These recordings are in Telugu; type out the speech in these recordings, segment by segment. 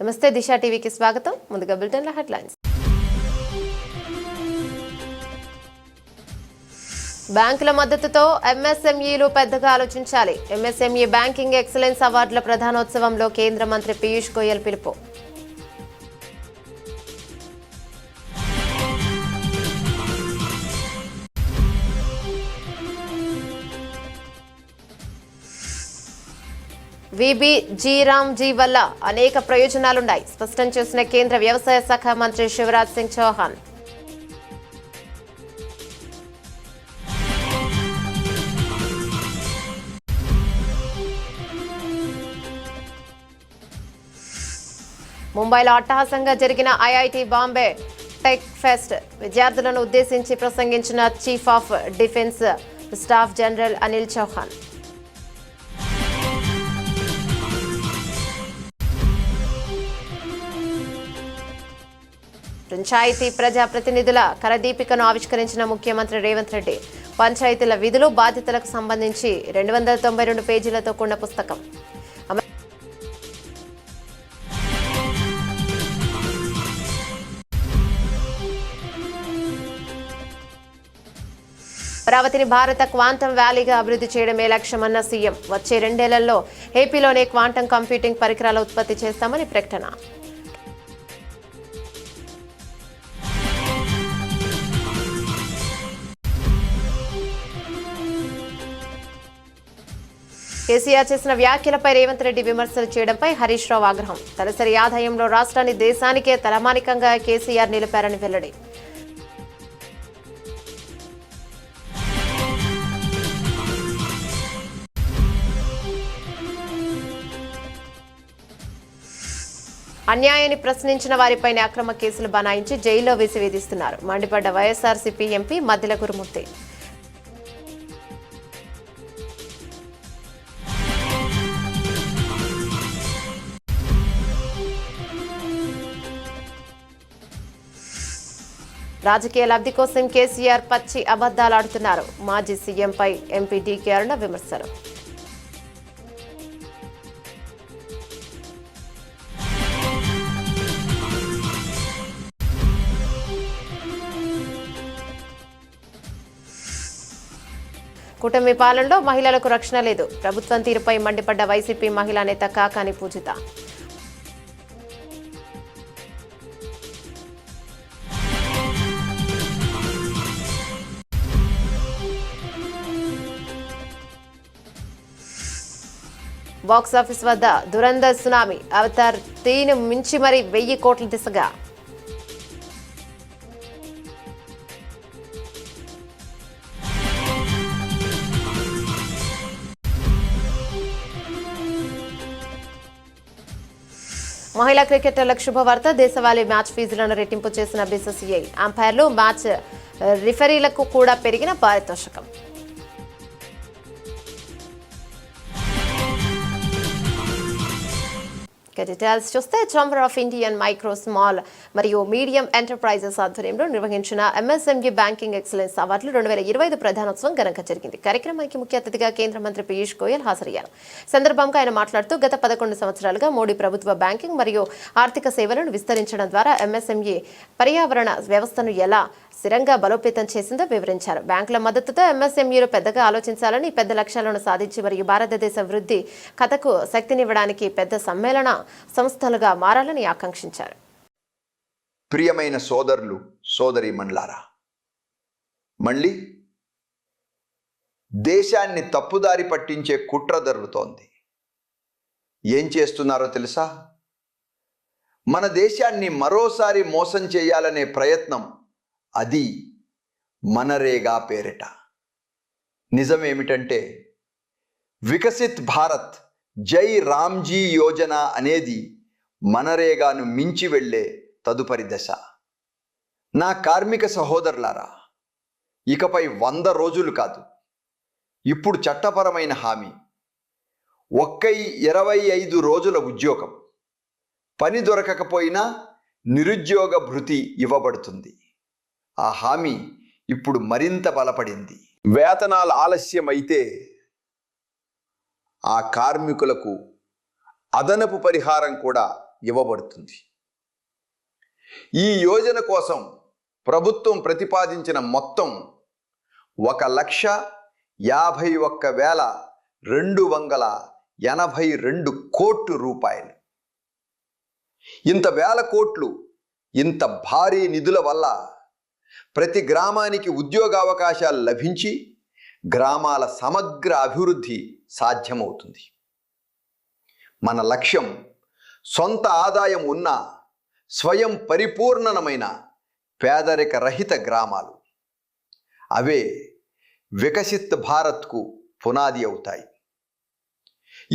నమస్తే దిశ టీవీకి స్వాగతం. ముందుగా బులెటిన్ల హెడ్లైన్స్. బ్యాంకుల మద్దతుతో ఎంఎస్ఎంఈలు పెద్దగా ఆలోచించాలి. ఎంఎస్ఎంఈ బ్యాంకింగ్ ఎక్సలెన్స్ అవార్డుల ప్రధానోత్సవంలో కేంద్ర మంత్రి పీయూష్ గోయల్ పిలుపు. వీబీజీ వల్ల అనేక ప్రయోజనాలున్నాయి స్పష్టం చేసిన కేంద్ర వ్యవసాయ శాఖ మంత్రి శివరాజ్ సింగ్ చౌహాన్. ముంబైలో అట్టహాసంగా జరిగిన ఐఐటి బాంబే టెక్ ఫెస్ట్ విద్యార్థులను ఉద్దేశించి ప్రసంగించిన chief of defence staff general Anil Chauhan. పంచాయతీ ప్రజా ప్రతినిధుల కరదీపికను ఆవిష్కరించిన ముఖ్యమంత్రి రేవంత్ రెడ్డి. పంచాయతీల విధులు బాధ్యతలకు సంబంధించి 292 పేజీలతో కూడిన పుస్తకం. అమరావతిని భారత క్వాంటం వ్యాలీగా అభివృద్ధి చేయడమే లక్ష్యమన్న సీఎం. వచ్చే 2 ఏళ్లలో ఏపీలోనే క్వాంటం కంప్యూటింగ్ పరికరాల ఉత్పత్తి చేస్తామని ప్రకటన. కేసీఆర్ చేసిన వ్యాఖ్యలపై రేవంత్ రెడ్డి విమర్శలు చేయడంపై హరీష్ రావు ఆగ్రహం. తలసరి ఆదాయంలో రాష్ట్రాన్ని దేశానికే తలమానికంగా కేసీఆర్ నిలిపారని వెల్లడి. అన్యాయాన్ని ప్రశ్నించిన వారిపైనే అక్రమ కేసులు బనాయించి జైల్లో వేసి వేధిస్తున్నారు. మండిపడ్డ వైఎస్ఆర్సీపీ ఎంపీ మద్దిల గురుమూర్తి. రాజకీయ లబ్ధి కోసం కేసీఆర్ పచ్చి అబద్దాలాడుతున్నారు. మాజీ సీఎంపై ఎంపీ డీకే అరుణ విమర్శలు. కూటమి పాలనలో మహిళలకు రక్షణ లేదు. ప్రభుత్వం తీరుపై మండిపడ్డ వైసీపీ మహిళా నేత కాకాని పూజిత. బాక్సాఫీస్ వద్ద దురంధర్ సునామీ. అవతార్ 3 మించి మరి 1000 కోట్ల దిశగా. మహిళా క్రికెటర్లకు శుభవార్త. దేశవాళీ మ్యాచ్ ఫీజులను రెట్టింపు చేసిన బీసీసీఐ. అంపైర్లు, మ్యాచ్ రిఫరీలకు కూడా పెరిగిన పారితోషికం. డీటెయిల్స్ చూస్తే chamber of Indian micro, small మరియు మీడియం ఎంటర్ప్రైజెస్ ఆధ్వర్యంలో నిర్వహించిన ఎంఎస్ఎంఈ బ్యాంకింగ్ ఎక్సలెన్స్ అవార్డులు 2025 ప్రధానోత్సవం ఘనంగా జరిగింది. కార్యక్రమానికి ముఖ్య అతిథిగా కేంద్ర మంత్రి పీయూష్ గోయల్ హాజరయ్యారు. సందర్భంగా ఆయన మాట్లాడుతూ గత 11 సంవత్సరాలుగా మోడీ ప్రభుత్వ బ్యాంకింగ్ మరియు ఆర్థిక సేవలను విస్తరించడం ద్వారా ఎంఎస్ఎంఈ పర్యావరణ వ్యవస్థను ఎలా స్థిరంగా బలోపేతం చేసిందో వివరించారు. బ్యాంకుల మద్దతుతో ఎంఎస్ఎంఈలు పెద్దగా ఆలోచించాలని, పెద్ద లక్ష్యాలను సాధించి మరియు భారతదేశ వృద్ధి కథకు శక్తినివ్వడానికి పెద్ద సమ్మేళన సంస్థలుగా మారాలని ఆకాంక్షించారు. ప్రియమైన సోదరులు, సోదరీమణులారా, మళ్ళీ దేశాన్ని తప్పుదారి పట్టించే కుట్ర జరుగుతోంది. ఏం చేస్తున్నారో తెలుసా? మన దేశాన్ని మరోసారి మోసం చేయాలనే ప్రయత్నం. అది మనరేగా పేరిట. నిజమేమిటంటే, వికసిత్ భారత్ జై రామ్జీ యోజన అనేది మనరేగాను మించి వెళ్ళే తదుపరి దశ. నా కార్మిక సహోదరులారా, ఇకపై 100 రోజులు కాదు, ఇప్పుడు చట్టపరమైన హామీ 25 రోజుల ఉద్యోగం. పని దొరకకపోయినా నిరుద్యోగ భృతి ఇవ్వబడుతుంది. ఆ హామీ ఇప్పుడు మరింత బలపడింది. వేతనాలు ఆలస్యమైతే ఆ కార్మికులకు అదనపు పరిహారం కూడా ఇవ్వబడుతుంది. ఈ యోజన కోసం ప్రభుత్వం ప్రతిపాదించిన మొత్తం 1,51,282 కోట్లు రూపాయలు. ఇంత వేల కోట్లు, ఇంత భారీ నిధుల వల్ల ప్రతి గ్రామానికి ఉద్యోగావకాశాలు లభించి గ్రామాల సమగ్ర అభివృద్ధి సాధ్యమవుతుంది. మన లక్ష్యం సొంత ఆదాయం ఉన్న స్వయం పరిపూర్ణమైన పేదరిక రహిత గ్రామాలు. అవే వికసిత్ భారత్కు పునాది అవుతాయి.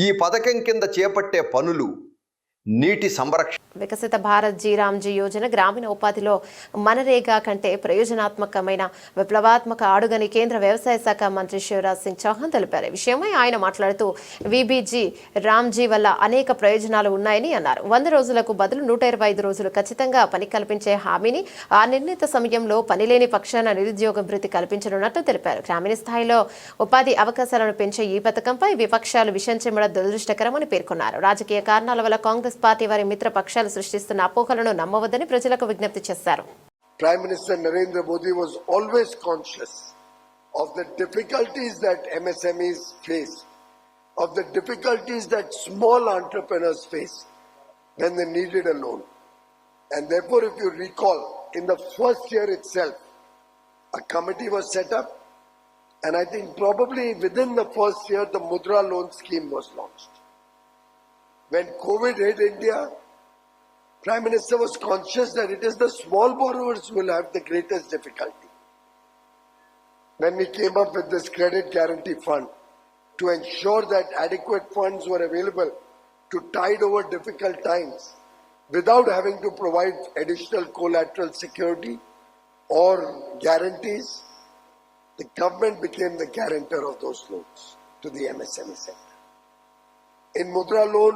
ఈ పథకం కింద చేపట్టే పనులు నీటి సంరక్షణ, వికసిత భారత్ జీ రామ్జీ యోజన గ్రామీణ ఉపాధిలో మనరేగా కంటే ప్రయోజనాత్మకమైన విప్లవాత్మక అడుగని కేంద్ర వ్యవసాయ శాఖ మంత్రి శివరాజ్ సింగ్ చౌహాన్ తెలిపారు. ఈ విషయమై ఆయన మాట్లాడుతూ విబీజీ రామ్జీ వల్ల అనేక ప్రయోజనాలు ఉన్నాయని అన్నారు. 100 రోజులకు బదులు 125 రోజులు ఖచ్చితంగా పని కల్పించే హామీని ఆ నిర్ణీత సమయంలో పనిలేని పక్షాన నిరుద్యోగ భృతి కల్పించనున్నట్లు తెలిపారు. గ్రామీణ స్థాయిలో ఉపాధి అవకాశాలను పెంచే ఈ పథకంపై విపక్షాలు విషం చెమ్మడం దురదృష్టకరమని పేర్కొన్నారు. రాజకీయ కారణాల వల్ల కాంగ్రెస్ పార్టీ వారి మిత్ర పక్షాలు సృష్టిస్తున్న అపోహలను నమ్మవద్దని ప్రజలకు విజ్ఞప్తి చేశారు. Prime Minister Narendra Modi was always conscious of the difficulties that MSMEs face, of the difficulties that small entrepreneurs face when they needed a loan. And therefore, if you recall, in the first year itself, a committee was set up, and I think probably within the first year, the Mudra loan scheme was launched. When COVID hit India, Prime Minister was conscious that it is the small borrowers who will have the greatest difficulty. When we came up with this credit guarantee fund to ensure that adequate funds were available to tide over difficult times without having to provide additional collateral security or guarantees, the government became the guarantor of those loans to the MSME sector. In Mudra loan,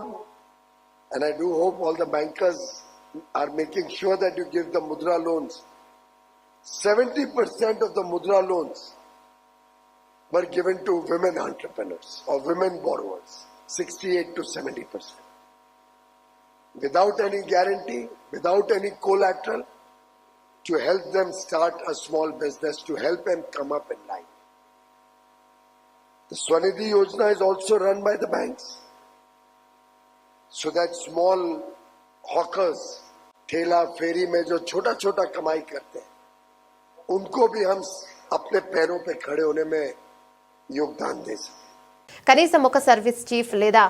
and I do hope all the bankers are making sure that you give the Mudra loans, 70% of the Mudra loans were given to women entrepreneurs or women borrowers, 68 to 70%. Without any guarantee, without any collateral, to help them start a small business, to help them come up in life. The Swanidhi Yojana is also run by the banks, so that small hawkers, ठेला फेरी में जो छोटा छोटा कमाई करते हैं, उनको भी हम अपने पैरों पे खड़े होने में योगदान दे सकें. కనీసం ఒక సర్వీస్ చీఫ్ లేదా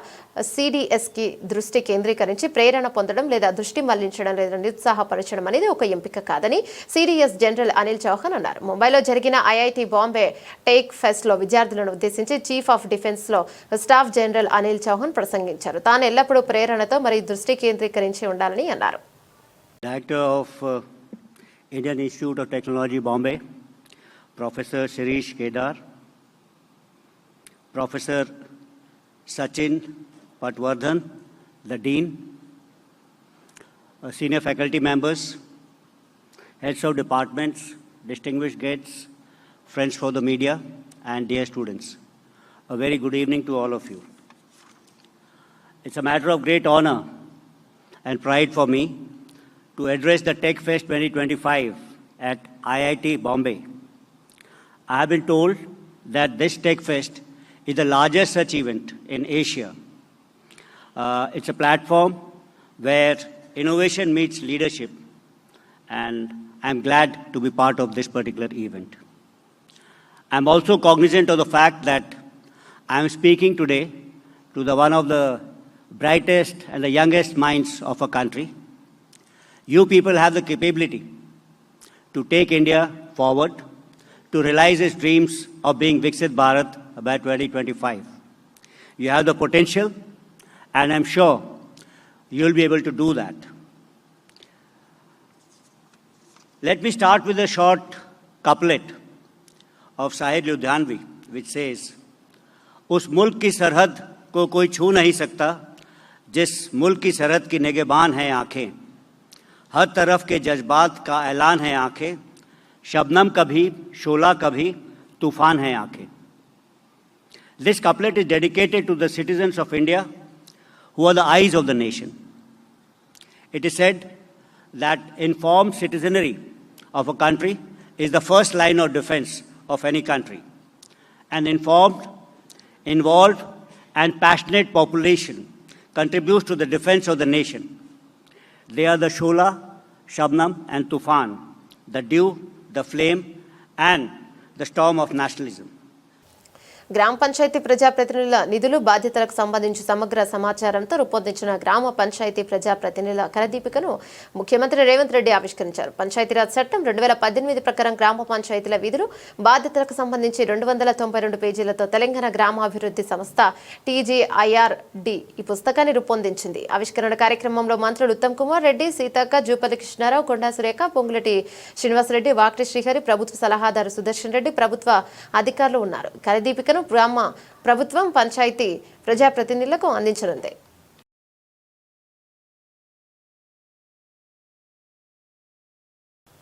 సిడిఎస్ కి దృష్టి కేంద్రీకరించి ప్రేరణ పొందడం లేదా దృష్టి మళ్లించడం లేదా నిరుత్సాహపరచడం అనేది ఒక ఎంపిక కాదని సిడిఎస్ జనరల్ అనిల్ చౌహాన్ అన్నారు. ముంబైలో జరిగిన ఐఐటి బాంబే టేక్ ఫెస్ట్ లో విద్యార్థులను ఉద్దేశించి చీఫ్ ఆఫ్ డిఫెన్స్ లో స్టాఫ్ జనరల్ అనిల్ చౌహాన్ ప్రసంగించారు. తాను ఎల్లప్పుడూ ప్రేరణతో మరియు దృష్టి కేంద్రీకరించి ఉండాలని అన్నారు. Director of Indian Institute of Technology, Bombay, Professor Shirish Kedar, Professor Sachin Patwardhan, the Dean, senior faculty members, heads of departments, distinguished guests, friends for the media, and dear students. A very good evening to all of you. It's a matter of great honor and pride for me to address the Tech Fest 2025 at IIT Bombay. I have been told that this Tech Fest is the largest such event in Asia. It's a platform where innovation meets leadership, and I'm glad to be part of this particular event. I'm also cognizant of the fact that I'm speaking today to one of the brightest and the youngest minds of our country. You people have the capability to take India forward, to realize its dreams of being Viksit Bharat by 2025. You have the potential, and I'm sure you'll be able to do that. Let me start with a short couplet of Sahir Ludhianvi, which says, उस मुल्क की सरहद को कोई छू नहीं सकता जिस मुल्क की सरहद की निगहबान हैं आंखें, हर तरफ के जज्बात का ऐलान है आंखें, शबनम कभी शोला कभी तूफान है आंखें. This couplet is dedicated to the citizens of India who are the eyes of the nation. it is said that informed citizenry of a country is the first line of defense of any country. An informed, involved, and passionate population contributes to the defense of the nation. They are the Shola, Shabnam, and Tufan, the dew, the flame, and the storm of nationalism. గ్రామ పంచాయతీ ప్రజాప్రతినిధుల నిధులు బాధ్యతలకు సంబంధించి సమగ్ర సమాచారంతో రూపొందించిన గ్రామ పంచాయతీ ప్రజాప్రతినిధుల కరదీపికను ముఖ్యమంత్రి రేవంత్ రెడ్డి ఆవిష్కరించారు. పంచాయతీరాజ్ చట్టం 2018 ప్రకారం గ్రామ పంచాయతీల విధులు బాధ్యతలకు సంబంధించి 292 పేజీలతో తెలంగాణ గ్రామాభివృద్ధి సంస్థ TGIRD ఈ పుస్తకాన్ని రూపొందించింది. ఆవిష్కరణ కార్యక్రమంలో మంత్రులు ఉత్తమ్ కుమార్ రెడ్డి, సీతక్క, జూపల్లి కృష్ణారావు, కొండా సురేఖ, పొంగులటి శ్రీనివాసరెడ్డి, వాక్టి శ్రీహరి, ప్రభుత్వ సలహాదారు సుదర్శన్ రెడ్డి, ప్రభుత్వ అధికారులు ఉన్నారు. కరదీపిక గ్రామ ప్రభుత్వం పంచాయతీ ప్రజాప్రతినిధులకు అందించనుంది.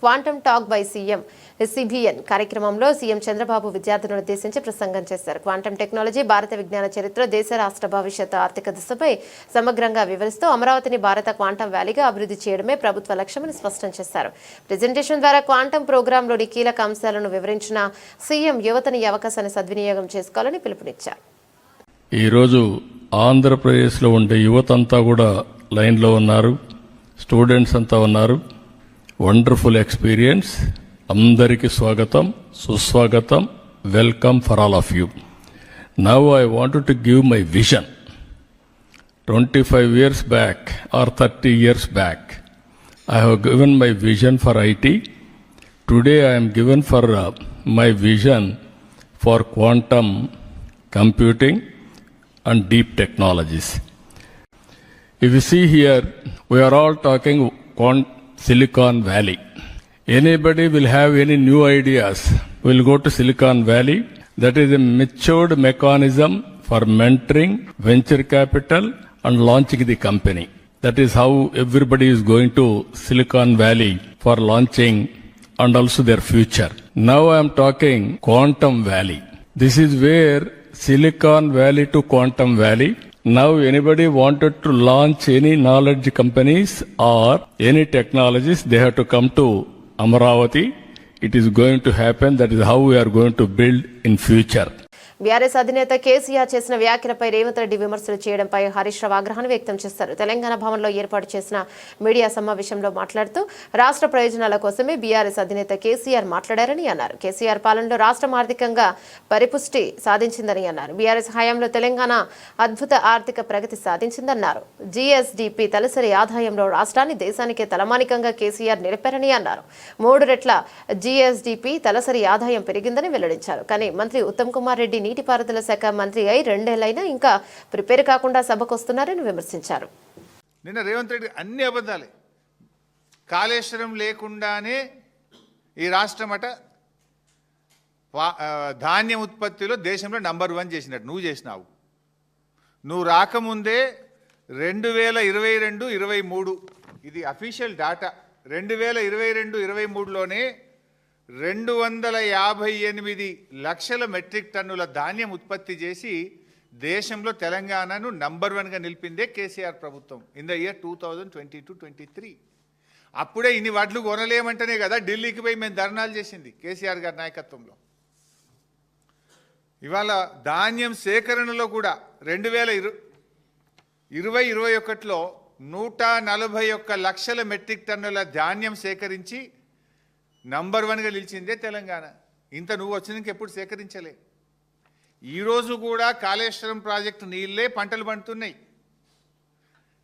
Quantum talk by CM CBN కార్యక్రమంలో సీఎం చంద్రబాబు విద్యార్థులను ఉద్దేశించి ప్రసంగం చేశారు. క్వాంటమ్ టెక్నాలజీ భారత విజ్ఞాన చరిత్ర, దేశ రాష్ట్ర భవిష్యత్తు, ఆర్థిక దిశపై సమగ్రంగా వివరిస్తూ అమరావతిని భారత క్వాంటమ్ వ్యాలీగా అభివృద్ధి చేయడమే ప్రభుత్వ లక్ష్యమని స్పష్టం చేశారు. ప్రెజెంటేషన్ ద్వారా క్వాంటమ్ ప్రోగ్రాంలోని కీలక అంశాలను వివరించిన సీఎం యువతని ఈ అవకాశాన్ని సద్వినియోగం చేసుకోవాలని పిలుపునిచ్చారు. ఈరోజు ఆంధ్రప్రదేశ్లో ఉండే యువత అంతా కూడా లైన్లో ఉన్నారు, స్టూడెంట్స్ అంతా ఉన్నారు. Wonderful experience. అందరికీ స్వాగతం, సుస్వాగతం, welcome for all of you. Now I wanted to give my vision. 25 years back or 30 years back, I have given my vision for IT. Today I am given for my vision for quantum computing and deep technologies. If you see here, we are all talking Silicon Valley. Anybody will have any new ideas, will go to Silicon Valley. That is a matured mechanism for mentoring, venture capital, and launching the company. That is how everybody is going to Silicon Valley for launching and also their future. Now I am talking Quantum Valley. This is where Silicon Valley to Quantum Valley. Now anybody wanted to launch any knowledge companies or any technologies, they have to come to Amaravati. It is going to happen. That is how we are going to build in future. BRS అధినేత కేసీఆర్ చేసిన వ్యాఖ్యలపై రేవంత్ రెడ్డి విమర్శలు చేయడంపై హరీష్ రావు ఆగ్రహాన్ని వ్యక్తం చేశారు. తెలంగాణ భవన్లో ఏర్పాటు చేసిన మీడియా సమావేశంలో మాట్లాడుతూ రాష్ట్ర ప్రయోజనాల కోసమే బీఆర్ఎస్ అధినేత కేసీఆర్ మాట్లాడారని అన్నారు. కేసీఆర్ పాలనలో రాష్ట్రం ఆర్థికంగా పరిపుష్టి సాధించిందని అన్నారు. బీఆర్ఎస్ హయాంలో తెలంగాణ అద్భుత ఆర్థిక ప్రగతి సాధించిందన్నారు. జీఎస్డీపీ తలసరి ఆదాయంలో రాష్ట్రాన్ని దేశానికే తలమానికంగా కేసీఆర్ నిలిపారని అన్నారు. 3 రెట్ల జీఎస్డీపీ తలసరి ఆదాయం పెరిగిందని వెల్లడించారు. కానీ మంత్రి ఉత్తమ్ కుమార్ రెడ్డి నీటిపారుదల శాఖ మంత్రి అయి 2 ఏళ్లైనా ఇంకా ప్రిపేర్ కాకుండా సభకు వస్తున్నారని విమర్శించారు. నిన్న రేవంత్ రెడ్డి అన్ని అబద్ధాలే. కాళేశ్వరం లేకుండానే ఈ రాష్ట్రమట ధాన్యం ఉత్పత్తిలో దేశంలో నంబర్ 1 చేసినట్టు నువ్వు చేసినావు. నువ్వు రాకముందే 2022-23 ఇది అఫీషియల్ డాటా. 2022-23లోనే 258 లక్షల మెట్రిక్ టన్నుల ధాన్యం ఉత్పత్తి చేసి దేశంలో తెలంగాణను నంబర్ 1గా నిలిపిందే కేసీఆర్ ప్రభుత్వం ఇన్ ద ఇయర్ 2022-23. అప్పుడే ఇన్ని వడ్లు కొనలేమంటేనే కదా ఢిల్లీకి పోయి మేము ధర్నాలు చేసింది కేసీఆర్ గారి నాయకత్వంలో. ఇవాళ ధాన్యం సేకరణలో కూడా 2020-21లో 141 లక్షల మెట్రిక్ టన్నుల ధాన్యం సేకరించి నంబర్ 1గా నిలిచిందే తెలంగాణ. ఇంత నువ్వు వచ్చినాక ఎప్పుడు సేకరించలే. ఈరోజు కూడా కాళేశ్వరం ప్రాజెక్టు నీళ్ళే పంటలు పండుతున్నాయి.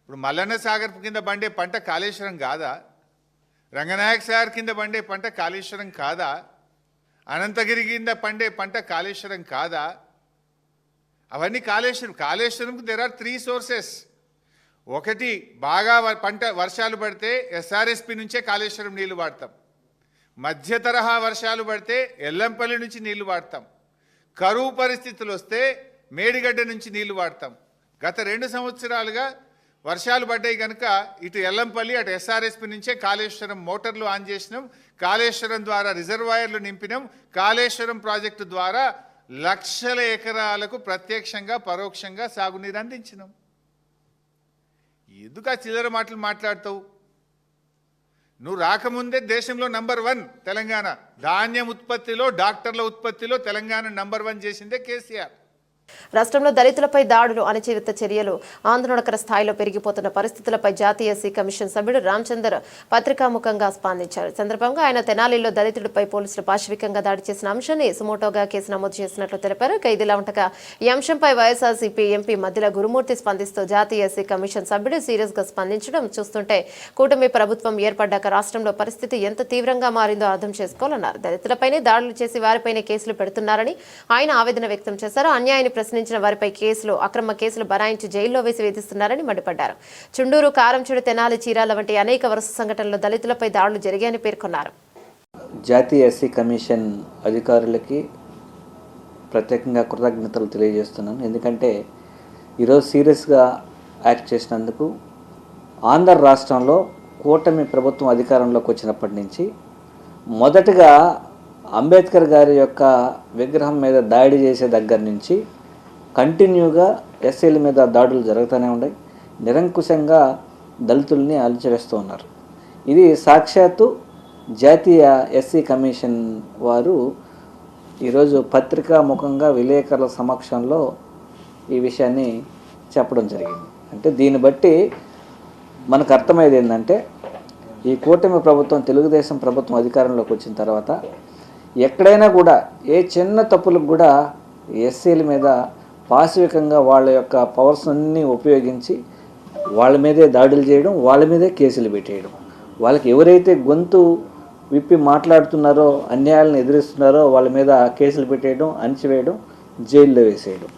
ఇప్పుడు మల్లన్న సాగర్ కింద పండే పంట కాళేశ్వరం కాదా? రంగనాయక సాగర్ కింద పండే పంట కాళేశ్వరం కాదా? అనంతగిరి కింద పండే పంట కాళేశ్వరం కాదా? అవన్నీ కాళేశ్వరంకి దేర్ ఆర్ 3 సోర్సెస్. ఒకటి, బాగా పంట వర్షాలు పడితే ఎస్ఆర్ఎస్పి నుంచే కాళేశ్వరం నీళ్లు వాడతాం. మధ్య తరహా వర్షాలు పడితే ఎల్లంపల్లి నుంచి నీళ్లు వాడతాం. కరువు పరిస్థితులు వస్తే మేడిగడ్డ నుంచి నీళ్లు వాడతాం. గత 2 సంవత్సరాలుగా వర్షాలు పడ్డాయి కనుక ఇటు ఎల్లంపల్లి అటు ఎస్ఆర్ఎస్పి నుంచే కాళేశ్వరం మోటార్లు ఆన్ చేసినాం. కాళేశ్వరం ద్వారా రిజర్వాయర్లు నింపినాం. కాళేశ్వరం ప్రాజెక్టు ద్వారా లక్షల ఎకరాలకు ప్రత్యక్షంగా పరోక్షంగా సాగునీరు అందించినాం. ఎందుకు ఆ చిల్లర మాటలు మాట్లాడతావు? నువ్వు రాకముందే దేశంలో నంబర్ 1 తెలంగాణ. ధాన్యం ఉత్పత్తిలో, డాక్టర్ల ఉత్పత్తిలో తెలంగాణ నంబర్ 1 చేసిందే కేసీఆర్. రాష్ట్రంలో దళితులపై దాడులు, అణచివేత చర్యలు, ఆందోళనకర స్థాయిలో పెరిగిపోతున్న పరిస్థితులపై జాతీయ ఎస్సీ కమిషన్ సభ్యుడు రామచందర్ పత్రికాముఖంగా స్పందించారు. సందర్భంగా ఆయన తెనాలిలో దళితుడిపై పోలీసులు పాశవికంగా దాడి చేసిన అంశాన్ని సుమోటోగా కేసు నమోదు చేసినట్లు తెలిపారు. ఖైదీలా ఉండగా ఈ అంశంపై వైఎస్ఆర్సీపీ ఎంపీ మధ్యల గురుమూర్తి స్పందిస్తూ జాతీయ ఎస్సీ కమిషన్ సభ్యుడు సీరియస్ గా స్పందించడం చూస్తుంటే కూటమి ప్రభుత్వం ఏర్పడ్డాక రాష్ట్రంలో పరిస్థితి ఎంత తీవ్రంగా మారిందో అర్థం చేసుకోవాలన్నారు. దళితులపైనే దాడులు చేసి వారిపైనే కేసులు పెడుతున్నారని ఆయన ఆవేదన వ్యక్తం చేశారు. అన్యాయాన్ని ప్రశ్నించిన వారిపై కేసులు, అక్రమ కేసులు బనాయించి జైల్లో వేసి వేధిస్తున్నారని మండిపడ్డారు. చుండూరు, కారంచెడు, తెనాలి, చీరాల వంటి అనేక వరుస సంఘటనల్లో దళితులపై దాడులు జరిగాయని పేర్కొన్నారు. జాతీయ ఎస్సీ కమిషన్ అధికారులకి ప్రత్యేకంగా కృతజ్ఞతలు తెలియజేస్తున్నాను. ఎందుకంటే ఈరోజు సీరియస్గా యాక్ట్ చేసినందుకు. ఆంధ్ర రాష్ట్రంలో కూటమి ప్రభుత్వం అధికారంలోకి వచ్చినప్పటి నుంచి మొదటగా అంబేద్కర్ గారి యొక్క విగ్రహం మీద దాడి చేసే దగ్గర నుంచి కంటిన్యూగా ఎస్సీల మీద దాడులు జరుగుతూనే ఉన్నాయి. నిరంకుశంగా దళితుల్ని అలచివేస్తూ ఉన్నారు. ఇది సాక్షాత్తు జాతీయ ఎస్సీ కమిషన్ వారు ఈరోజు పత్రికా ముఖంగా విలేకరుల సమక్షంలో ఈ విషయాన్ని చెప్పడం జరిగింది. అంటే దీన్ని బట్టి మనకు అర్థమయ్యేది ఏంటంటే ఈ కూటమి ప్రభుత్వం, తెలుగుదేశం ప్రభుత్వం అధికారంలోకి వచ్చిన తర్వాత ఎక్కడైనా కూడా ఏ చిన్న తప్పులకు కూడా ఎస్సీల మీద పాశవికంగా వాళ్ళ యొక్క పవర్స్ అన్నీ ఉపయోగించి వాళ్ళ మీదే దాడులు చేయడం, వాళ్ళ మీదే కేసులు పెట్టేయడం, వాళ్ళకి ఎవరైతే గొంతు విప్పి మాట్లాడుతున్నారో, అన్యాయాలను ఎదిరిస్తున్నారో వాళ్ళ మీద కేసులు పెట్టేయడం, అణచివేయడం, జైల్లో వేసేయడం.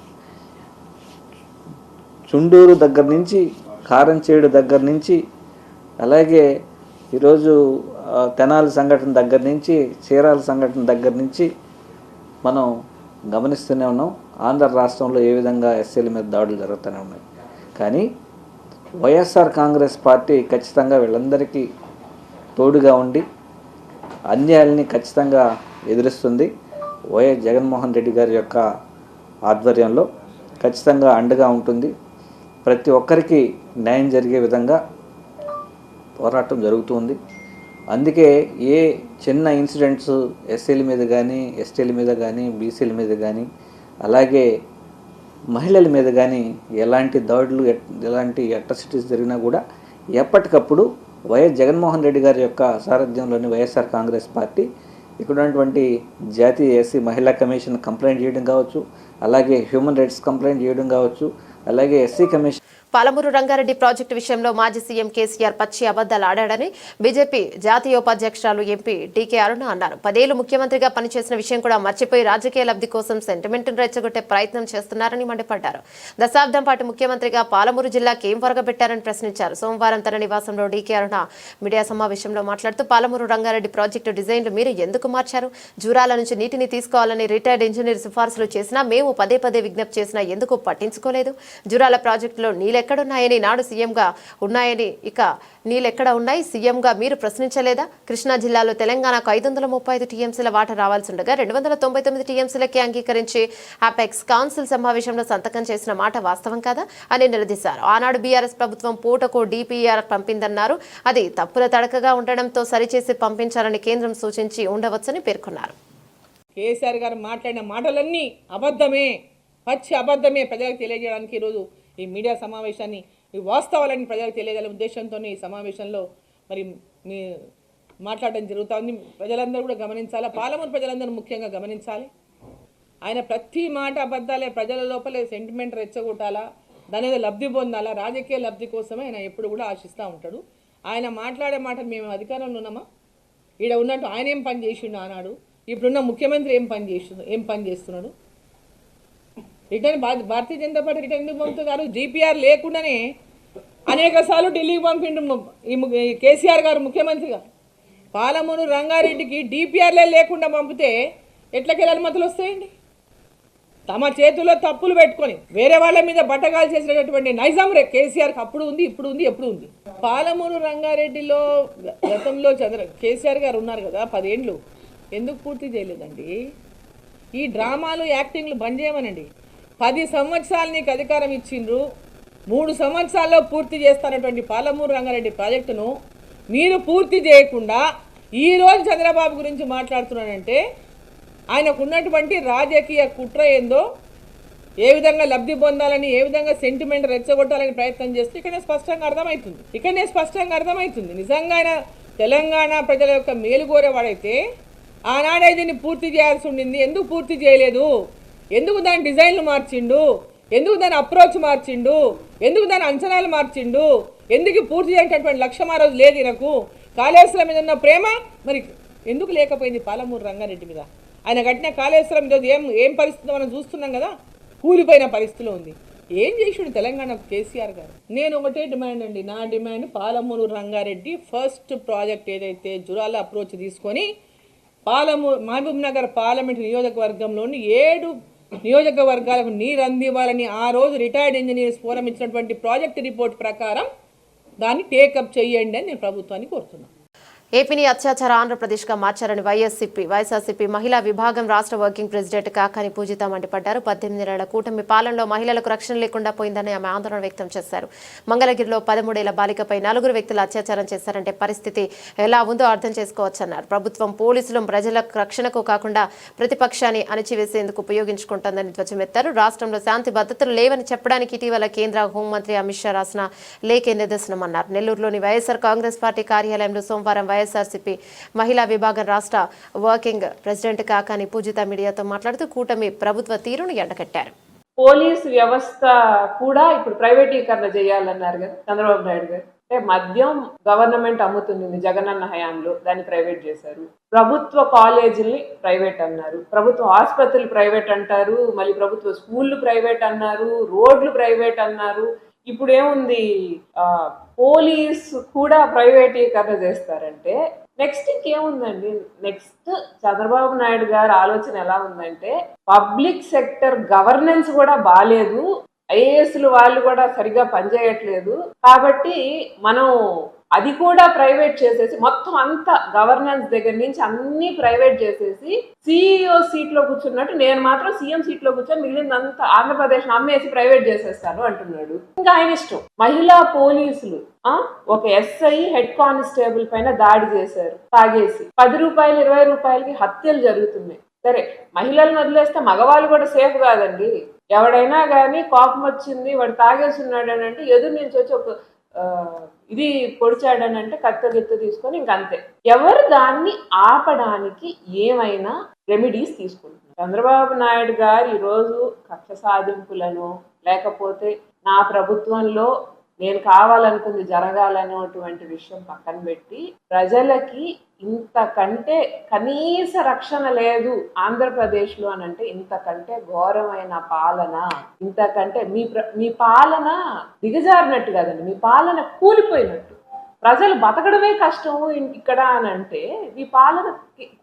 చుండూరు దగ్గర నుంచి, కారంచేడు దగ్గర నుంచి, అలాగే ఈరోజు తెనాలి సంఘటన దగ్గర నుంచి, చీరాల సంఘటన దగ్గర నుంచి మనం గమనిస్తూనే ఉన్నాం. ఆంధ్ర రాష్ట్రంలో ఏ విధంగా ఎస్సీల మీద దాడులు జరుగుతూనే ఉన్నాయి. కానీ వైఎస్ఆర్ కాంగ్రెస్ పార్టీ ఖచ్చితంగా వీళ్ళందరికీ తోడుగా ఉండి అన్యాయాలని ఖచ్చితంగా ఎదురిస్తుంది. వైఎస్ జగన్మోహన్ రెడ్డి గారి యొక్క ఆధ్వర్యంలో ఖచ్చితంగా అండగా ఉంటుంది. ప్రతి ఒక్కరికి న్యాయం జరిగే విధంగా పోరాటం జరుగుతుంది. అందుకే ఏ చిన్న ఇన్సిడెంట్స్ ఎస్సీల మీద కానీ, ఎస్టీల మీద కానీ, బీసీల మీద కానీ, అలాగే మహిళల మీద కానీ ఎలాంటి దాడులు, ఎలాంటి అట్రాసిటీస్ జరిగినా కూడా ఎప్పటికప్పుడు వైఎస్ జగన్మోహన్ రెడ్డి గారి యొక్క సారథ్యంలోని వైఎస్ఆర్ కాంగ్రెస్ పార్టీ ఇక్కడ ఉన్నటువంటి జాతీయ ఎస్సీ మహిళా కమిషన్ కంప్లైంట్ చేయడం కావచ్చు, అలాగే హ్యూమన్ రైట్స్ కంప్లైంట్ చేయడం కావచ్చు, అలాగే SC commission. Palamuru Rangareddy project విషయంలో మాజీ సీఎం కేసీఆర్ పచ్చి అబద్దాలు ఆడాడని బీజేపీ జాతీయ ఉపాధ్యక్షురాలు ఎంపీ డీకే అరుణ అన్నారు. 10 ఏళ్లు ముఖ్యమంత్రిగా పనిచేసిన విషయం కూడా మర్చిపోయి రాజకీయ లబ్ధి కోసం సెంటిమెంట్ను రెచ్చగొట్టే ప్రయత్నం చేస్తున్నారని మండిపడ్డారు. దశాబ్దం పాటు ముఖ్యమంత్రిగా పాలమూరు జిల్లాకి ఏం వరగబెట్టారని ప్రశ్నించారు. సోమవారం తన నివాసంలో డీకే అరుణ మీడియా సమావేశంలో మాట్లాడుతూ పాలమూరు రంగారెడ్డి ప్రాజెక్టు డిజైన్లు మీరు ఎందుకు మార్చారు? జూరాల నుంచి నీటిని తీసుకోవాలని రిటైర్డ్ ఇంజనీర్ సిఫార్సులు చేసినా మేము పదే విజ్ఞప్తి చేసినా ఎందుకు పట్టించుకోలేదు? జూరాల ప్రాజెక్టులో నీళ్ళెక్కడున్నాయని, నాడు సీఎంగా ఉన్నాయని, ఇక నీళ్ళెక్కడ ఉన్నాయి సీఎంగా మీరు ప్రశ్నించలేదా? కృష్ణా జిల్లాలో తెలంగాణకు 535 టీఎంసీల వాటా రావాల్సి ఉండగా 299 టీఎంసీలకి అంగీకరించి అపెక్స్ కౌన్సిల్ సమావేశంలో సంతకం చేసిన మాట వాస్తవం కాదా అని నిలదీశారు. ఆనాడు బీఆర్ఎస్ ప్రభుత్వం పూటకు డిపిఆర్ పంపిందన్నారు. అది తప్పుల తడకగా ఉండడంతో సరిచేసి పంపించాలని కేంద్రం సూచించి ఉండవచ్చని పేర్కొన్నారు. కేసీఆర్ గారు మాట్లాడిన మాటలన్నీ అబద్ధమే, పచ్చి అబద్ధమే. ప్రజలకు తెలియజేయడానికి ఈరోజు ఈ మీడియా సమావేశాన్ని, ఈ వాస్తవాలని ప్రజలకు తెలియజేయాలనే ఉద్దేశంతో ఈ సమావేశంలో మరి మాట్లాడడం జరుగుతుంది. ప్రజలందరూ కూడా గమనించాలా, పాలమూరు ప్రజలందరూ ముఖ్యంగా గమనించాలి. ఆయన ప్రతి మాట అబద్ధాలే. ప్రజల లోపలే సెంటిమెంట్ రెచ్చగొట్టాలా, దాని మీద లబ్ధి పొందాలా, రాజకీయ లబ్ధి కోసమే ఆయన ఎప్పుడు కూడా ఆశిస్తూ ఉంటాడు. ఆయన మాట్లాడే మాటలు మేము అధికారంలో ఉన్నామా? ఈడ ఉన్నట్టు ఆయన ఏం పని చేసిండు ఆనాడు, ఇప్పుడున్న ముఖ్యమంత్రి ఏం పని చేస్తున్నాడు? Return Bharatiya Janata party return ఎందుకు పంపుతున్నారు? జీపీఆర్ లేకుండానే అనేక సార్లు ఢిల్లీకి పంపిండు ఈ కేసీఆర్ గారు ముఖ్యమంత్రిగా. పాలమూరు రంగారెడ్డికి డిపిఆర్లే లేకుండా పంపితే ఎట్లకెళ్ళి అనుమతులు వస్తాయండి? తమ చేతుల్లో తప్పులు పెట్టుకొని వేరే వాళ్ళ మీద బట్టగాలు చేసినటువంటి నైజాం కేసీఆర్కి అప్పుడు ఉంది, ఇప్పుడు ఉంది, ఎప్పుడు ఉంది. పాలమూరు రంగారెడ్డిలో గతంలో కేసీఆర్ గారు ఉన్నారు కదా 10 ఏళ్ళు, ఎందుకు పూర్తి చేయలేదండి? ఈ డ్రామాలు, యాక్టింగ్లు బంద్ చేయమనండి. 10 సంవత్సరాలు నీకు అధికారం ఇచ్చిండ్రు, 3 సంవత్సరాల్లో పూర్తి చేస్తున్నటువంటి పాలమూరు రంగారెడ్డి ప్రాజెక్టును మీరు పూర్తి చేయకుండా ఈరోజు చంద్రబాబు గురించి మాట్లాడుతున్నానంటే ఆయనకు ఉన్నటువంటి రాజకీయ కుట్ర ఏందో, ఏ విధంగా లబ్ధి పొందాలని, ఏ విధంగా సెంటిమెంట్ రెచ్చగొట్టాలని ప్రయత్నం చేస్తే ఇక్కడనే స్పష్టంగా అర్థమవుతుంది. నిజంగా ఆయన తెలంగాణ ప్రజల యొక్క మేలు కోరేవాడైతే ఆనాడే దీన్ని పూర్తి చేయాల్సి ఉండింది. ఎందుకు పూర్తి చేయలేదు? ఎందుకు దాని డిజైన్లు మార్చిండు? ఎందుకు దాని అప్రోచ్ మార్చిండు? ఎందుకు దాని అంచనాలు మార్చిండు? ఎందుకు పూర్తి చేసేటటువంటి లక్ష్యం ఆ రోజు లేదు ఈయనకు? కాళేశ్వరం మీద ఉన్న ప్రేమ మరి ఎందుకు లేకపోయింది పాలమూరు రంగారెడ్డి మీద? ఆయన కట్టిన కాళేశ్వరం ఈరోజు ఏం పరిస్థితి మనం చూస్తున్నాం కదా, కూలిపోయిన పరిస్థితిలో ఉంది. ఏం చేసాడు తెలంగాణ కేసీఆర్ గారు? నేను ఒకటే డిమాండ్ అండి, నా demand Palamuru Rangareddy first project ఏదైతే జురాల అప్రోచ్ తీసుకొని మహబూబ్ నగర్ పార్లమెంట్ నియోజకవర్గంలోని 7 నియోజకవర్గాలకు నీరు అందివ్వాలని ఆ రోజు రిటైర్డ్ ఇంజనీర్స్ ఫోరం ఇచ్చినటువంటి ప్రాజెక్ట్ రిపోర్ట్ ప్రకారం దాన్ని టేకప్ చేయండి అని నేను ప్రభుత్వాన్ని కోరుతున్నాను. ఏపీని అత్యాచార ఆంధ్రప్రదేశ్గా మార్చారని వైఎస్ఆర్సీపీ మహిళా విభాగం రాష్ట్ర వర్కింగ్ ప్రెసిడెంట్ కాకాని పూజిత మండిపడ్డారు. 18 ఏళ్ల కూటమి పాలనలో మహిళలకు రక్షణ లేకుండా పోయిందని ఆమె ఆందోళన వ్యక్తం చేశారు. మంగళగిరిలో 13 ఏళ్ల బాలికపై 4 వ్యక్తులు అత్యాచారం చేశారంటే పరిస్థితి ఎలా ఉందో అర్థం చేసుకోవచ్చన్నారు. ప్రభుత్వం పోలీసులు ప్రజల రక్షణకు కాకుండా ప్రతిపక్షాన్ని అణిచివేసేందుకు ఉపయోగించుకుంటోందని ధ్వజమెత్తారు. రాష్ట్రంలో శాంతి భద్రతలు లేవని చెప్పడానికి ఇటీవల కేంద్ర హోంమంత్రి అమిత్ షా రాసిన లేఖే నిదర్శనమన్నారు. నెల్లూరులోని వైఎస్ఆర్ కాంగ్రెస్ పార్టీ కార్యాలయంలో సోమవారం వైఎస్ఆర్సీపీ మహిళా విభాగం రాష్ట్ర వర్కింగ్ ప్రెసిడెంట్ కాకాని పూజిత మీడియాతో మాట్లాడుతూ కూటమి ప్రభుత్వ తీరును ఎండకట్టారు. పోలీసు వ్యవస్థ కూడా ఇప్పుడు ప్రైవేటీకరణ చేయాలన్నారు కదా చంద్రబాబు నాయుడు గారు. అంటే మద్యం గవర్నమెంట్ అమ్ముతుంది జగనన్న హయాంలో, దాన్ని ప్రైవేట్ చేశారు. ప్రభుత్వ కాలేజీల్ని ప్రైవేట్ అన్నారు, ప్రభుత్వ ఆసుపత్రులు ప్రైవేట్ అంటారు, మళ్ళీ ప్రభుత్వ స్కూళ్ళు ప్రైవేట్ అన్నారు, రోడ్లు ప్రైవేట్ అన్నారు. ఇప్పుడు ఏముంది, పోలీసు కూడా ప్రైవేటీకరణ చేస్తారంటే నెక్స్ట్ ఇంకేముందండి? నెక్స్ట్ చంద్రబాబు నాయుడు గారి ఆలోచన ఎలా ఉందంటే పబ్లిక్ సెక్టర్ గవర్నెన్స్ కూడా బాలేదు, ఐఏఎస్లు వాళ్ళు కూడా సరిగా పనిచేయట్లేదు, కాబట్టి మనం అది కూడా ప్రైవేట్ చేసేసి మొత్తం అంతా గవర్నెన్స్ దగ్గర నుంచి అన్ని ప్రైవేట్ చేసేసి సిఇఓ సీట్లో కూర్చున్నట్టు నేను మాత్రం సీఎం సీట్లో కూర్చొని మిగిలిందంతా ఆంధ్రప్రదేశ్ అమ్మేసి ప్రైవేట్ చేసేస్తాను అంటున్నాడు. ఇంకా ఆయన ఇష్టం. మహిళా పోలీసులు ఒక ఎస్ఐ హెడ్ కానిస్టేబుల్ పైన దాడి చేశారు తాగేసి. 10 రూపాయలు 20 రూపాయలకి హత్యలు జరుగుతున్నాయి. సరే, మహిళలను వదిలేస్తే మగవాళ్ళు కూడా సేఫ్ కాదండి. ఎవడైనా కానీ కోపం వచ్చింది వాడు తాగేసి ఉన్నాడు అని అంటే ఎదురు నుంచి వచ్చి ఒక ఇది పొడిచాడని అంటే కత్తెత్తు తీసుకొని ఇంకంతే. ఎవరు దాన్ని ఆపడానికి ఏమైనా రెమెడీస్ తీసుకుంటున్నారు. చంద్రబాబు నాయుడు గారు ఈరోజు కక్ష సాధింపులను లేకపోతే నా ప్రభుత్వంలో నేను కావాలనుకుంది జరగాలనేటువంటి విషయం పక్కన పెట్టి ప్రజలకి ఇంతకంటే కనీస రక్షణ లేదు ఆంధ్రప్రదేశ్లో అని అంటే ఇంతకంటే ఘోరమైన పాలన, ఇంతకంటే మీ పాలన దిగజారినట్టు కాదండి, మీ పాలన కూలిపోయినట్టు. ప్రజలు బతకడమే కష్టం ఇక్కడ అని అంటే మీ పాలన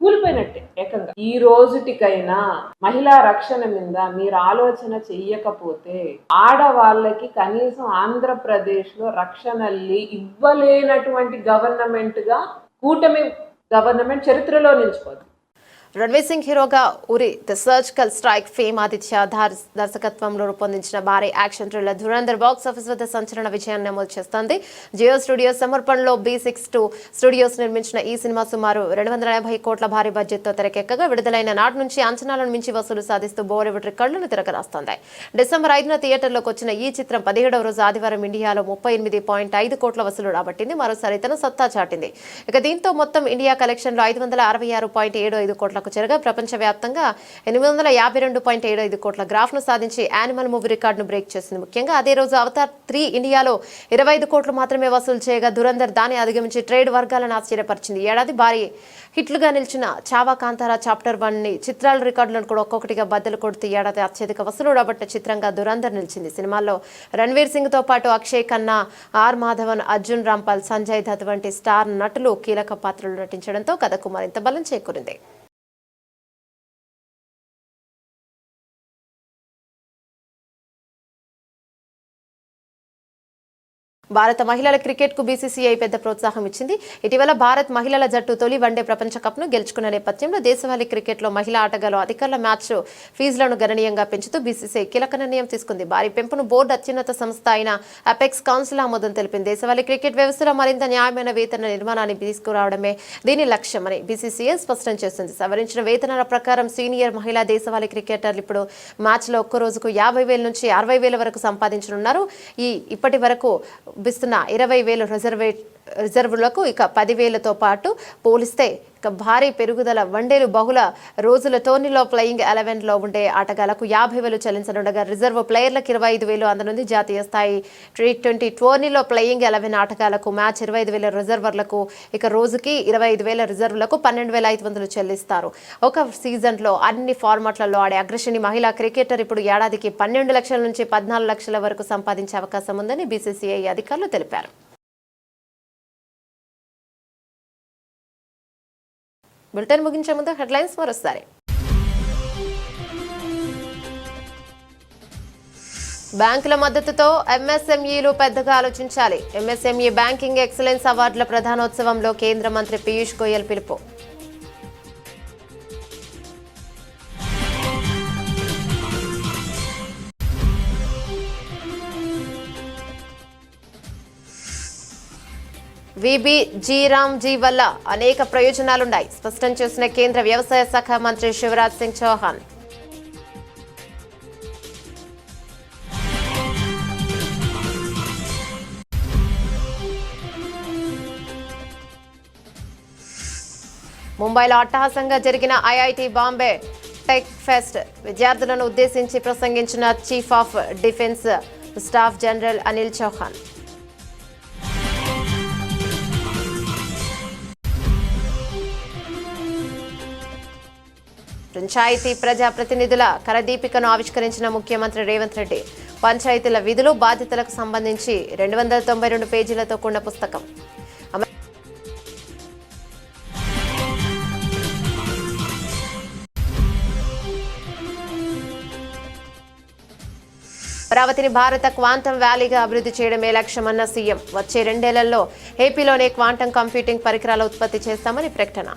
కూలిపోయినట్టే ఏకంగా. ఈ రోజుటికైనా మహిళా రక్షణ మీద మీరు ఆలోచన చెయ్యకపోతే ఆడవాళ్ళకి కనీసం ఆంధ్రప్రదేశ్ లో రక్షణల్ని ఇవ్వలేనటువంటి గవర్నమెంట్ గా కూటమి గవర్నమెంట్ చరిత్రలో నిలిచిపోతుంది. రణ్వీర్ సింగ్ హీరోగా Uri the surgical strike fame Aditya దర్శకత్వంలో రూపొందించిన భారీ action thriller Dhurandhar box office వద్ద సంచలన విజయాన్ని నమోదు చేస్తోంది. జియో స్టూడియోస్ సమర్పణలో B62 స్టూడియోస్ నిర్మించిన ఈ సినిమా సుమారు 280 కోట్ల భారీ బడ్జెట్తో తెరకెక్కగా విడుదలైన నాటి నుంచి అంచనాలను మించి వసూలు సాధిస్తూ బాలీవుడ్ రికార్డులను తిరగరాస్తోంది. డిసెంబర్ 5న థియేటర్లోకి వచ్చిన ఈ చిత్రం 17వ రోజు ఆదివారం ఇండియాలో 38.5 కోట్ల వసూలు రాబట్టింది. మరోసారి తన సత్తా చాటింది. ఇక దీంతో మొత్తం ఇండియా కలెక్షన్లో 566.75 కోట్ల చేరగా ప్రపంచవ్యాప్తంగా 852.75 కోట్ల గ్రాఫ్ను సాధించి యానిమల్ మూవీ రికార్డును బ్రేక్ చేసింది. ముఖ్యంగా అదే రోజు అవతార్ 3 ఇండియాలో 25 కోట్లు మాత్రమే వసూలు చేయగా ధురంధర్ దాన్ని అధిగమించి ట్రేడ్ వర్గాలను ఆశ్చర్యపరిచింది. ఏడాది భారీ హిట్లుగా నిలిచిన చావా కాంతారా చాప్టర్ 1 చిత్రాల రికార్డులను కూడా ఒక్కొక్కటిగా బద్దలు కొడుతూ ఏడాది అత్యధిక వసూలు రాబట్టిన చిత్రంగా ధురంధర్ నిలిచింది. సినిమాల్లో రణ్వీర్ సింగ్ తో పాటు అక్షయ్ ఖన్నా, ఆర్ మాధవన్, అర్జున్ రాంపాల్, సంజయ్ దత్ వంటి స్టార్ నటులు కీలక పాత్రలు నటించడంతో కథకు మరింత బలం చేకూరింది. భారత మహిళల క్రికెట్కు బీసీసీఐ పెద్ద ప్రోత్సాహం ఇచ్చింది. ఇటీవల భారత్ మహిళల జట్టు తొలి వన్డే ప్రపంచ కప్ను గెలుచుకున్న నేపథ్యంలో దేశవాళీ క్రికెట్లో మహిళా ఆటగాళ్లు అధికారుల మ్యాచ్ ఫీజులను గణనీయంగా పెంచుతూ బీసీసీఐ కీలక నిర్ణయం తీసుకుంది. భారీ పెంపును బోర్డు అత్యున్నత సంస్థ అయిన అపెక్స్ కౌన్సిల్ ఆమోదం తెలిపింది. దేశవాళీ క్రికెట్ వ్యవస్థలో మరింత న్యాయమైన వేతన నిర్మాణాన్ని తీసుకురావడమే దీని లక్ష్యమని బీసీసీఐ స్పష్టం చేస్తుంది. సవరించిన వేతనాల ప్రకారం సీనియర్ మహిళా దేశవాళీ క్రికెటర్లు ఇప్పుడు మ్యాచ్లో ఒక్క రోజుకు 50,000 నుంచి 60,000 వరకు సంపాదించనున్నారు. ఇప్పటి వరకు ఇస్తున్న 20,000 రిజర్వులకు ఇక 10,000తో పాటు పోలిస్తే ఇక భారీ పెరుగుదల. వన్డేలు బహుళ రోజుల టోర్నీలో ప్లేయింగ్ 11లో ఉండే ఆటగాళ్లకు 50,000 చెల్లించనుండగా రిజర్వ్ ప్లేయర్లకు 25,000 అందనుంది. జాతీయ స్థాయి T20 టోర్నీలో ప్లేయింగ్ 11 ఆటగాళ్లకు మ్యాచ్ 25,000 రిజర్వర్లకు ఇక రోజుకి 25,000 రిజర్వులకు 12,500 చెల్లిస్తారు. ఒక సీజన్లో అన్ని ఫార్మాట్లలో ఆడే అగ్రశ్రేణి మహిళా క్రికెటర్ ఇప్పుడు ఏడాదికి 12 లక్షల నుంచి 14 లక్షల వరకు సంపాదించే అవకాశం ఉందని బీసీసీఐ అధికారులు తెలిపారు. బులెటిన్ ముగించే ముందు హెడ్లైన్స్ మరోసారి. బ్యాంకుల మద్దతుతో ఎంఎస్ఎంఈలు పెద్దగా ఆలోచించాలి. ఎంఎస్ఎంఈ బ్యాంకింగ్ ఎక్సలెన్స్ అవార్డుల ప్రధానోత్సవంలో కేంద్ర మంత్రి పీయూష్ గోయల్ పిలుపు. వీబీజీ వల్ల అనేక ప్రయోజనాలున్నాయి స్పష్టం చేసిన కేంద్ర వ్యవసాయ శాఖ మంత్రి శివరాజ్ సింగ్ చౌహాన్. ముంబైలో అట్టహాసంగా జరిగిన ఐఐటి బాంబే టెక్ ఫెస్ట్ విద్యార్థులను ఉద్దేశించి ప్రసంగించిన chief of defence staff general Anil Chauhan. పంచాయతీ ప్రజాప్రతినిధుల కరదీపికను ఆవిష్కరించిన ముఖ్యమంత్రి రేవంత్ రెడ్డి. పంచాయతీల విధులు బాధ్యతలకు సంబంధించి 292 పేజీలతో కూడిన పుస్తకం. అమరావతిని భారత క్వాంటం వ్యాలీగా అభివృద్ధి చేయడమే లక్ష్యమన్న సీఎం. వచ్చే 2 ఏళ్లలో ఏపీలోనే క్వాంటం కంప్యూటింగ్ పరికరాల ఉత్పత్తి చేస్తామని ప్రకటన.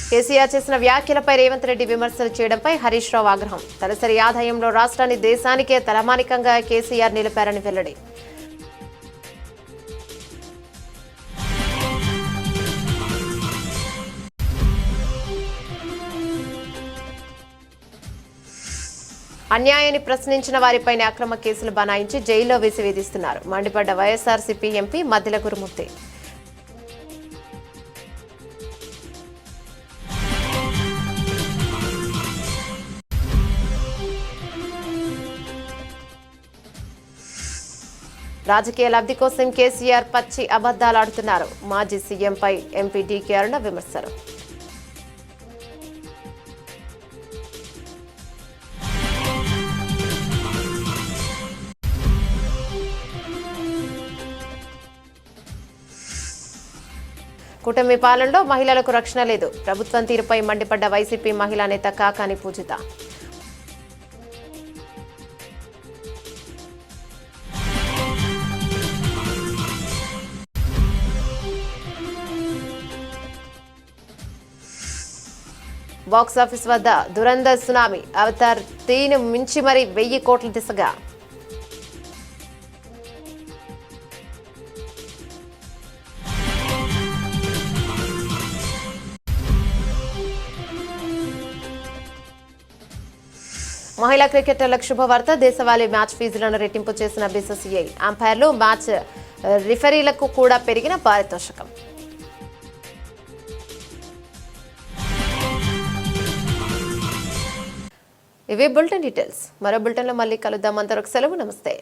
కేసీఆర్ చేసిన వ్యాఖ్యలపై రేవంత్ రెడ్డి విమర్శలు చేయడంపై హరీష్ రావు ఆగ్రహం. తలసరి ఆదాయంలో రాష్ట్రాన్ని దేశానికే తలమానికంగా కేసీఆర్ నిలిపారని వెల్లడి. అన్యాయాన్ని ప్రశ్నించిన వారిపైనే అక్రమ కేసులు బనాయించి జైల్లో వేసి వేధిస్తున్నారు. మండిపడ్డ వైఎస్ఆర్సీపీ ఎంపీ మద్దిల గురుమూర్తి. రాజకీయ లబ్ధి కోసం కేసీఆర్ పచ్చి అబద్దాలాడుతున్నారు. మాజీ సీఎంపై ఎంపీ డీకే అరుణ విమర్శలు. కూటమి పాలనలో మహిళలకు రక్షణ లేదు. ప్రభుత్వం తీరుపై మండిపడ్డ వైసీపీ మహిళా నేత కాకాని పూజిత. బాక్సాఫీస్ వద్ద దురంధర్ సునామీ. అవతార్ 3 మించి మరి 1000 కోట్ల దిశగా. మహిళా క్రికెటర్లకు శుభవార్త. దేశవాళీ మ్యాచ్ ఫీజులను రెట్టింపు చేసిన బీసీసీఐ. అంపైర్లు, మ్యాచ్ రిఫరీలకు కూడా పెరిగిన పారితోషికం. ఇవే బులెటిన్ డీటెయిల్స్. మరో బులెటిన్లో మళ్ళీ కలుద్దాం. అంతవరకు సెలవు. నమస్తే.